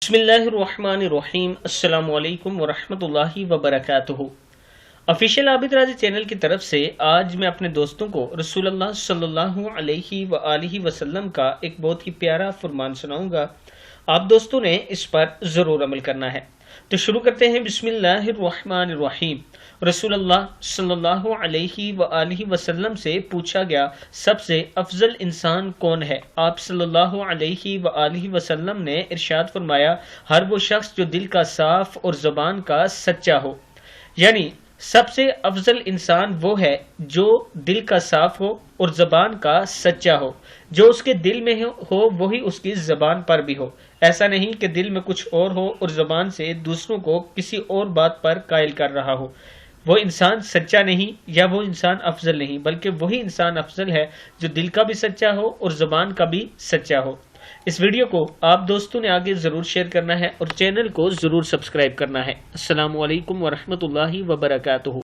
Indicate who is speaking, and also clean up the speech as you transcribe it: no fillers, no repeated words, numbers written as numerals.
Speaker 1: بسم اللہ الرحمن الرحیم۔ السلام علیکم ورحمۃ اللہ وبرکاتہ۔ آفیشیل عابد راضی چینل کی طرف سے آج میں اپنے دوستوں کو رسول اللہ صلی اللہ علیہ وآلہ وسلم کا ایک بہت ہی پیارا فرمان سناؤں گا۔ آپ دوستوں نے اس پر ضرور عمل کرنا ہے۔ تو شروع کرتے ہیں۔ بسم اللہ الرحمن الرحیم۔ رسول اللہ صلی اللہ علیہ وآلہ وسلم سے پوچھا گیا، سب سے افضل انسان کون ہے؟ آپ صلی اللہ علیہ وآلہ وسلم نے ارشاد فرمایا، ہر وہ شخص جو دل کا صاف اور زبان کا سچا ہو۔ یعنی سب سے افضل انسان وہ ہے جو دل کا صاف ہو اور زبان کا سچا ہو۔ جو اس کے دل میں ہو وہی اس کی زبان پر بھی ہو۔ ایسا نہیں کہ دل میں کچھ اور ہو اور زبان سے دوسروں کو کسی اور بات پر قائل کر رہا ہو۔ وہ انسان سچا نہیں یا وہ انسان افضل نہیں، بلکہ وہی انسان افضل ہے جو دل کا بھی سچا ہو اور زبان کا بھی سچا ہو۔ اس ویڈیو کو آپ دوستوں نے آگے ضرور شیئر کرنا ہے اور چینل کو ضرور سبسکرائب کرنا ہے۔ السلام علیکم ورحمۃ اللہ وبرکاتہ۔